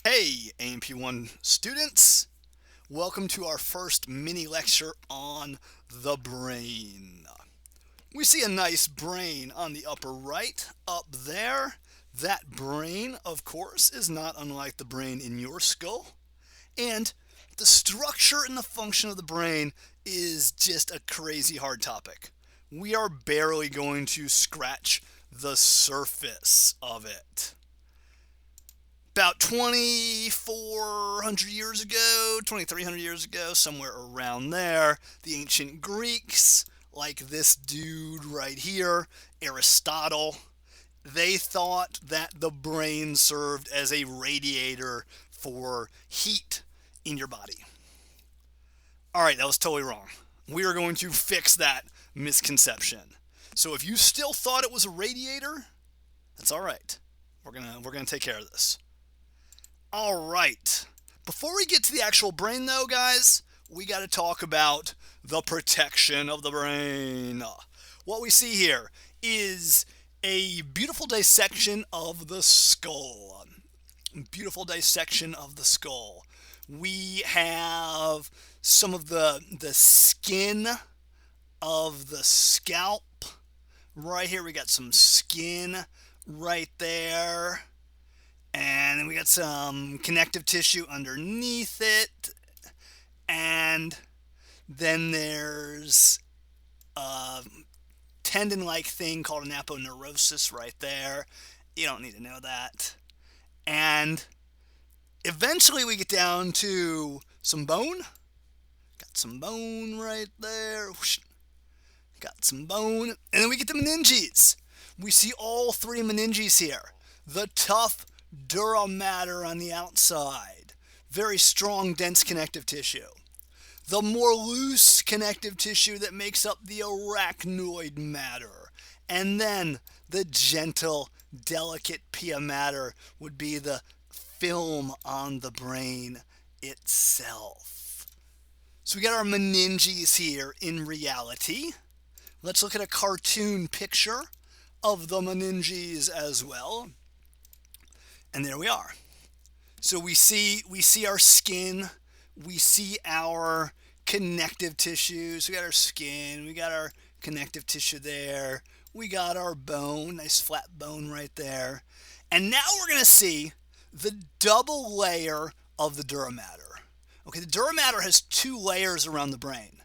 Hey, AMP1 students! Welcome to our first mini lecture on the brain. We see a nice brain on the upper right, up there. That brain, of course, is not unlike the brain in your skull. And the structure and the function of the brain is just a crazy hard topic. We are barely going to scratch the surface of it. About 2,400 years ago, 2,300 years ago, somewhere around there, the ancient Greeks, like this dude right here, Aristotle, they thought that the brain served as a radiator for heat in your body. All right, that was totally wrong. We are going to fix that misconception. So if you still thought it was a radiator, that's all right. We're gonna take care of this. All right. Before we get to the actual brain, though, guys, we got to talk about the protection of the brain. What we see here is a beautiful dissection of the skull. Beautiful dissection of the skull. We have some of the skin of the scalp. Right here, we got some skin right there. And then we got some connective tissue underneath it. And then there's a tendon-like thing called an aponeurosis right there. You don't need to know that. And eventually we get down to some bone. Got some bone right there. Got some bone. And then we get the meninges. We see all three meninges here. The tough dura mater on the outside. Very strong, dense connective tissue. The more loose connective tissue that makes up the arachnoid mater. And then the gentle, delicate pia mater would be the film on the brain itself. So we got our meninges here in reality. Let's look at a cartoon picture of the meninges as well. And there we are. So we see our skin, we see our connective tissues. We got our skin, we got our connective tissue there. We got our bone, nice flat bone right there. And now we're going to see the double layer of the dura mater. Okay, the dura mater has two layers around the brain.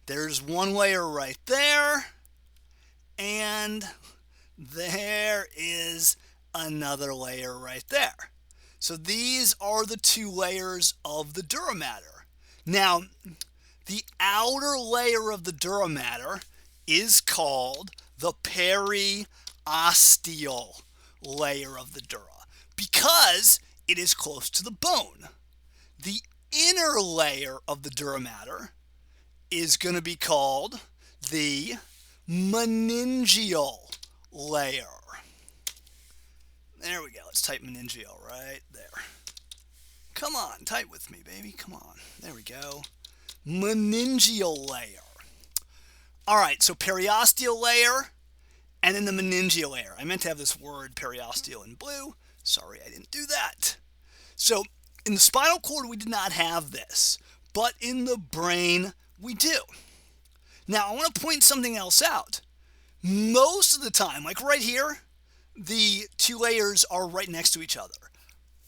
There's one layer right there, and there is another layer right there. So these are the two layers of the dura mater. Now, the outer layer of the dura mater is called the periosteal layer of the dura because it is close to the bone. The inner layer of the dura mater is going to be called the meningeal layer. There we go. Let's type meningeal right there. Come on, type with me, baby. Come on. There we go. Meningeal layer. All right, so periosteal layer and then the meningeal layer. I meant to have this word periosteal in blue. Sorry, I didn't do that. So in the spinal cord, we did not have this, but in the brain, we do. Now, I want to point something else out. Most of the time, like right here, the two layers are right next to each other.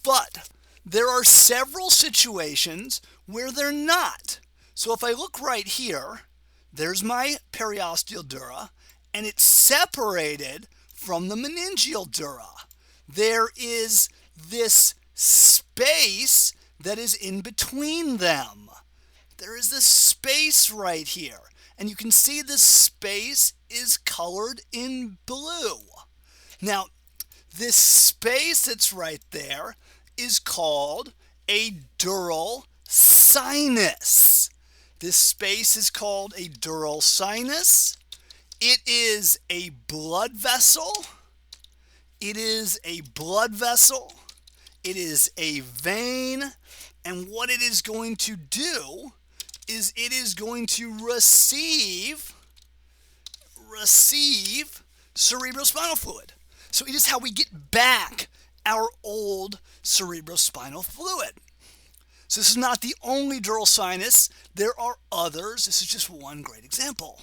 But there are several situations where they're not. So if I look right here, there's my periosteal dura, and it's separated from the meningeal dura. There is this space that is in between them. There is this space right here. And you can see this space is colored in blue. Now, this space that's right there is called a dural sinus. This space is called a dural sinus. It is a blood vessel. It is a blood vessel. It is a vein. And what it is going to do is it is going to receive cerebrospinal fluid. So it is how we get back our old cerebrospinal fluid. So this is not the only dural sinus. There are others. This is just one great example.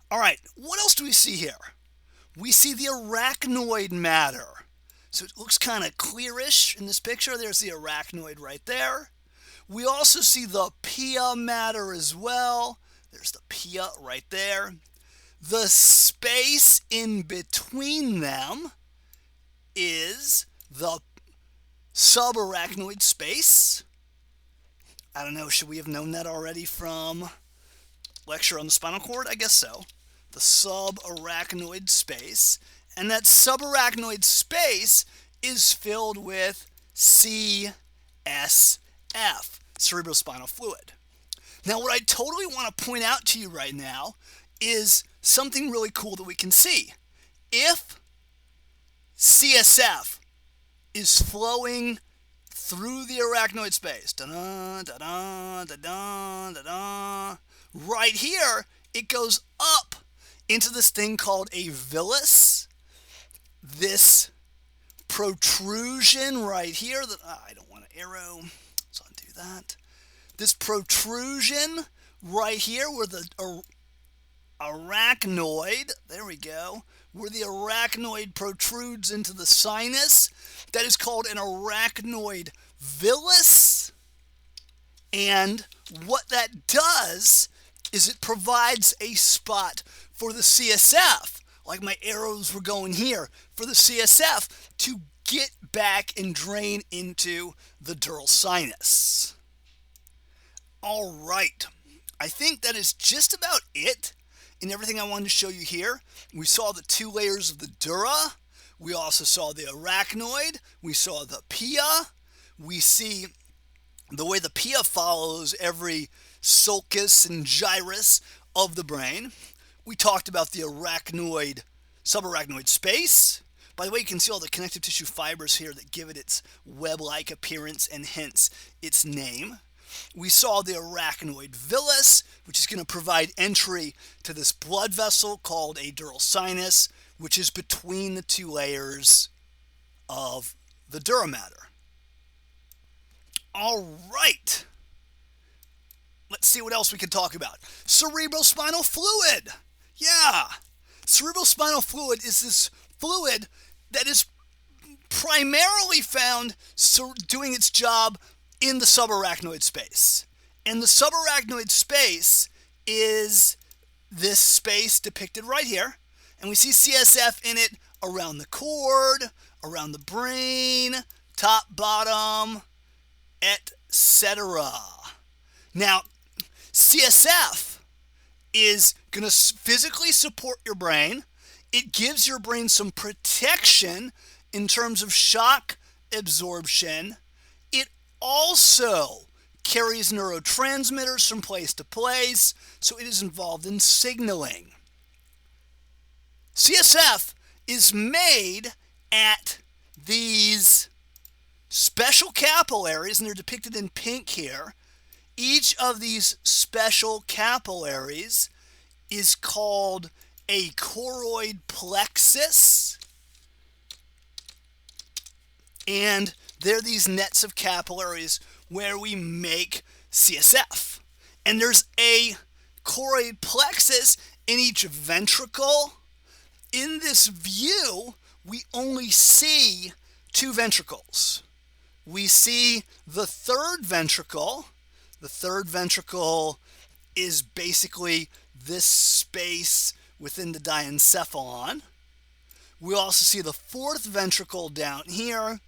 All right, what else do we see here? We see the arachnoid matter. So it looks kind of clearish in this picture. There's the arachnoid right there. We also see the pia matter as well. There's the pia right there. The space in between them is the subarachnoid space. I don't know, should we have known that already from lecture on the spinal cord? I guess so. The subarachnoid space. And that subarachnoid space is filled with CSF, cerebrospinal fluid. Now, what I totally want to point out to you right now is something really cool that we can see. If CSF is flowing through the arachnoid space, da-da, da-da, da-da, da-da, right here, it goes up into this thing called a villus. This protrusion right here that I don't want to arrow, so I'll undo that. This protrusion right here where the arachnoid, there we go, where the arachnoid protrudes into the sinus, that is called an arachnoid villus. And what that does is it provides a spot for the CSF, like my arrows were going here, for the CSF to get back and drain into the dural sinus. All right, I think that is just about it in everything I wanted to show you here. We saw the two layers of the dura. We also saw the arachnoid. We saw the pia. We see the way the pia follows every sulcus and gyrus of the brain. We talked about the arachnoid, subarachnoid space. By the way, you can see all the connective tissue fibers here that give it its web-like appearance and hence its name. We saw the arachnoid villus, which is going to provide entry to this blood vessel called a dural sinus, which is between the two layers of the dura matter. All right. Let's see what else we can talk about. Cerebrospinal fluid. Yeah. Cerebrospinal fluid is this fluid that is primarily found doing its job in the subarachnoid space. And the subarachnoid space is this space depicted right here. And we see CSF in it around the cord, around the brain, top, bottom, etc. Now, CSF is going to physically support your brain. It gives your brain some protection in terms of shock absorption. It also carries neurotransmitters from place to place, so it is involved in signaling. CSF is made at these special capillaries, and they're depicted in pink here. Each of these special capillaries is called a choroid plexus, and they're these nets of capillaries where we make CSF. And there's a choroid plexus in each ventricle. In this view, we only see two ventricles. We see the third ventricle. The third ventricle is basically this space within the diencephalon. We also see the fourth ventricle down here.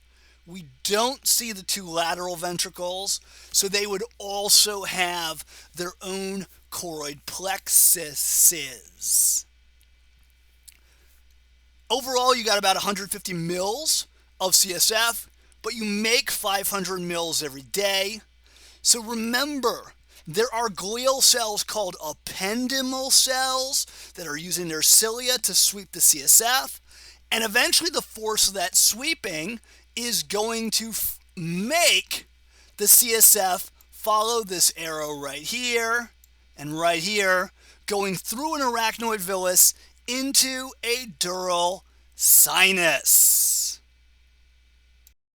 We don't see the two lateral ventricles, so they would also have their own choroid plexuses. Overall, you got about 150 mils of CSF, but you make 500 mils every day. So remember, there are glial cells called ependymal cells that are using their cilia to sweep the CSF, and eventually the force of that sweeping is going to make the CSF follow this arrow right here and right here, going through an arachnoid villus into a dural sinus.